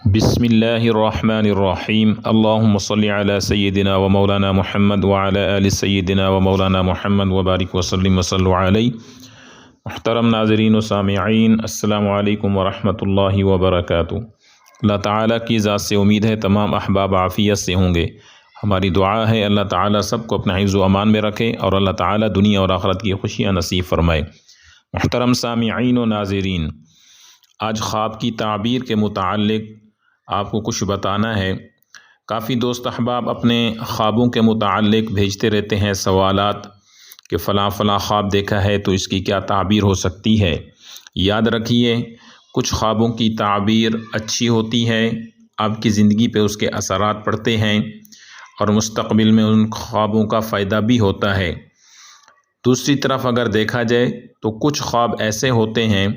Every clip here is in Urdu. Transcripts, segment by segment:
بسم اللہ الرحمن الرحیم اللہم صلی علی سیدنا و مولانا محمد وعلی آل سیدنا و مولانا محمد وبارک وسلم وصلوا علیہ۔ محترم ناظرین و سامعین، السلام علیکم ورحمۃ اللہ وبرکاتہ۔ اللہ تعالیٰ کی ذات سے امید ہے تمام احباب عافیت سے ہوں گے۔ ہماری دعا ہے اللہ تعالیٰ سب کو اپنا حفظ و امان میں رکھے اور اللہ تعالیٰ دنیا اور آخرت کی خوشیاں نصیب فرمائے۔ محترم سامعین و ناظرین، آج خواب کی تعبیر کے متعلق آپ کو کچھ بتانا ہے۔ کافی دوست احباب اپنے خوابوں کے متعلق بھیجتے رہتے ہیں سوالات کہ فلاں فلاں خواب دیکھا ہے تو اس کی کیا تعبیر ہو سکتی ہے۔ یاد رکھیے، کچھ خوابوں کی تعبیر اچھی ہوتی ہے، آپ کی زندگی پہ اس کے اثرات پڑتے ہیں اور مستقبل میں ان خوابوں کا فائدہ بھی ہوتا ہے۔ دوسری طرف اگر دیکھا جائے تو کچھ خواب ایسے ہوتے ہیں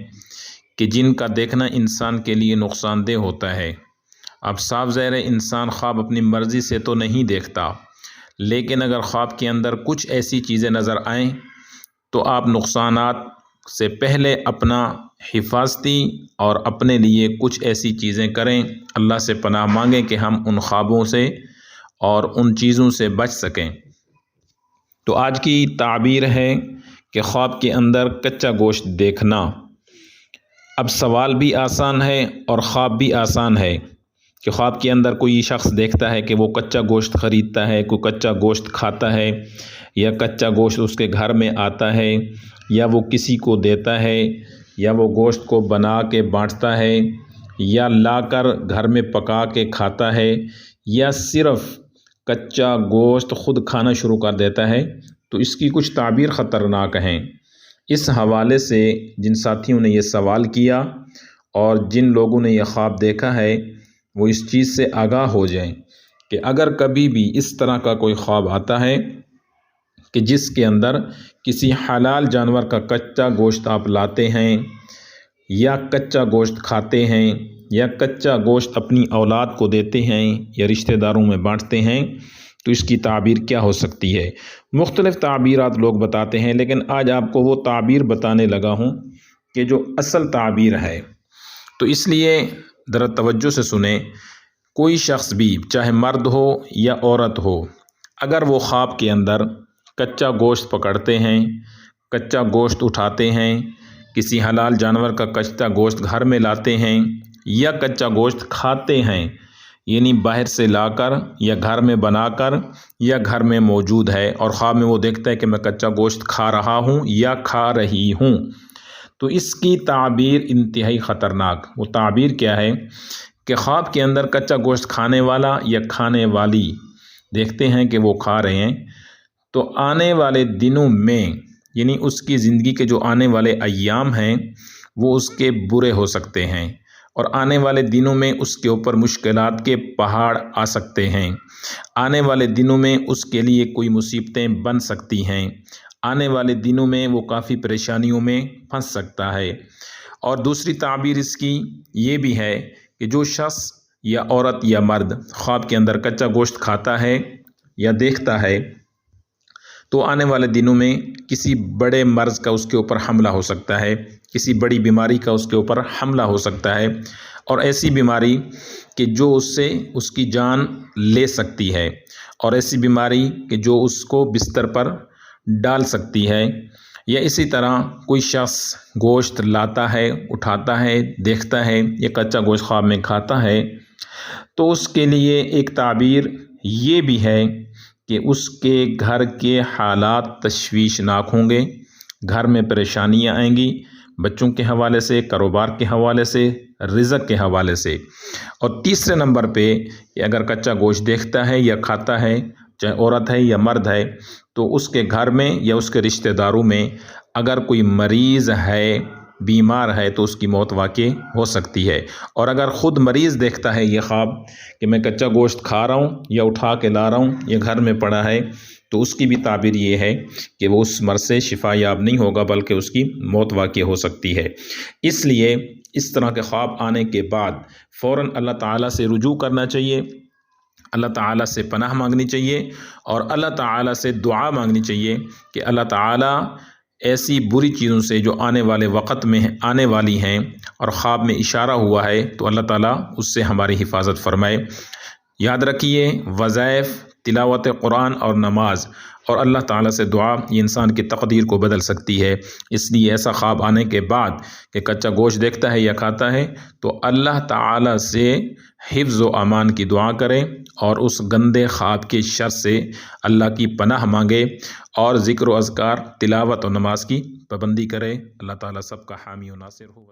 کہ جن کا دیکھنا انسان کے لیے نقصان دہ ہوتا ہے۔ اب صاف ظاہر ہے انسان خواب اپنی مرضی سے تو نہیں دیکھتا، لیکن اگر خواب کے اندر کچھ ایسی چیزیں نظر آئیں تو آپ نقصانات سے پہلے اپنا حفاظتی اور اپنے لیے کچھ ایسی چیزیں کریں، اللہ سے پناہ مانگیں کہ ہم ان خوابوں سے اور ان چیزوں سے بچ سکیں۔ تو آج کی تعبیر ہے کہ خواب کے اندر کچا گوشت دیکھنا۔ اب سوال بھی آسان ہے اور خواب بھی آسان ہے کہ خواب کے اندر کوئی شخص دیکھتا ہے کہ وہ کچا گوشت خریدتا ہے، کوئی کچا گوشت کھاتا ہے، یا کچا گوشت اس کے گھر میں آتا ہے، یا وہ کسی کو دیتا ہے، یا وہ گوشت کو بنا کے بانٹتا ہے، یا لا کر گھر میں پکا کے کھاتا ہے، یا صرف کچا گوشت خود کھانا شروع کر دیتا ہے، تو اس کی کچھ تعبیر خطرناک ہیں۔ اس حوالے سے جن ساتھیوں نے یہ سوال کیا اور جن لوگوں نے یہ خواب دیکھا ہے وہ اس چیز سے آگاہ ہو جائیں کہ اگر کبھی بھی اس طرح کا کوئی خواب آتا ہے کہ جس کے اندر کسی حلال جانور کا کچا گوشت آپ لاتے ہیں، یا کچا گوشت کھاتے ہیں، یا کچا گوشت اپنی اولاد کو دیتے ہیں یا رشتہ داروں میں بانٹتے ہیں، تو اس کی تعبیر کیا ہو سکتی ہے۔ مختلف تعبیرات لوگ بتاتے ہیں، لیکن آج آپ کو وہ تعبیر بتانے لگا ہوں کہ جو اصل تعبیر ہے۔ تو اس لیے ذرا توجہ سے سنیں۔ کوئی شخص بھی چاہے مرد ہو یا عورت ہو، اگر وہ خواب کے اندر کچا گوشت پکڑتے ہیں، کچا گوشت اٹھاتے ہیں، کسی حلال جانور کا کچا گوشت گھر میں لاتے ہیں، یا کچا گوشت کھاتے ہیں، یعنی باہر سے لا کر یا گھر میں بنا کر یا گھر میں موجود ہے، اور خواب میں وہ دیکھتا ہے کہ میں کچا گوشت کھا رہا ہوں یا کھا رہی ہوں، تو اس کی تعبیر انتہائی خطرناک۔ وہ تعبیر کیا ہے کہ خواب کے اندر کچا گوشت کھانے والا یا کھانے والی دیکھتے ہیں کہ وہ کھا رہے ہیں، تو آنے والے دنوں میں، یعنی اس کی زندگی کے جو آنے والے ایام ہیں وہ اس کے برے ہو سکتے ہیں، اور آنے والے دنوں میں اس کے اوپر مشکلات کے پہاڑ آ سکتے ہیں، آنے والے دنوں میں اس کے لیے کوئی مصیبتیں بن سکتی ہیں، آنے والے دنوں میں وہ کافی پریشانیوں میں پھنس سکتا ہے۔ اور دوسری تعبیر اس کی یہ بھی ہے کہ جو شخص یا عورت یا مرد خواب کے اندر کچا گوشت کھاتا ہے یا دیکھتا ہے، تو آنے والے دنوں میں کسی بڑے مرض کا اس کے اوپر حملہ ہو سکتا ہے، کسی بڑی بیماری کا اس کے اوپر حملہ ہو سکتا ہے، اور ایسی بیماری کہ جو اس سے اس کی جان لے سکتی ہے، اور ایسی بیماری کہ جو اس کو بستر پر ڈال سکتی ہے۔ یا اسی طرح کوئی شخص گوشت لاتا ہے، اٹھاتا ہے، دیکھتا ہے، یا کچا گوشت خواب میں کھاتا ہے، تو اس کے لیے ایک تعبیر یہ بھی ہے کہ اس کے گھر کے حالات تشویشناک ہوں گے، گھر میں پریشانیاں آئیں گی، بچوں کے حوالے سے، کاروبار کے حوالے سے، رزق کے حوالے سے۔ اور تیسرے نمبر پہ کہ اگر کچا گوشت دیکھتا ہے یا کھاتا ہے، چاہے عورت ہے یا مرد ہے، تو اس کے گھر میں یا اس کے رشتہ داروں میں اگر کوئی مریض ہے، بیمار ہے، تو اس کی موت واقع ہو سکتی ہے۔ اور اگر خود مریض دیکھتا ہے یہ خواب کہ میں کچا گوشت کھا رہا ہوں یا اٹھا کے لا رہا ہوں یا گھر میں پڑا ہے، تو اس کی بھی تعبیر یہ ہے کہ وہ اس مرض سے شفا یاب نہیں ہوگا بلکہ اس کی موت واقع ہو سکتی ہے۔ اس لیے اس طرح کے خواب آنے کے بعد فوراً اللہ تعالیٰ سے رجوع کرنا چاہیے، اللہ تعالیٰ سے پناہ مانگنی چاہیے، اور اللہ تعالیٰ سے دعا مانگنی چاہیے کہ اللہ تعالیٰ ایسی بری چیزوں سے جو آنے والے وقت میں آنے والی ہیں اور خواب میں اشارہ ہوا ہے، تو اللہ تعالیٰ اس سے ہماری حفاظت فرمائے۔ یاد رکھیے، وظائف، تلاوت قرآن اور نماز اور اللہ تعالیٰ سے دعا یہ انسان کی تقدیر کو بدل سکتی ہے۔ اس لیے ایسا خواب آنے کے بعد کہ کچا گوشت دیکھتا ہے یا کھاتا ہے تو اللہ تعالیٰ سے حفظ و امان کی دعا کرے اور اس گندے خواب کے شر سے اللہ کی پناہ مانگے اور ذکر و اذکار، تلاوت و نماز کی پابندی کرے۔ اللہ تعالیٰ سب کا حامی و ناصر ہو۔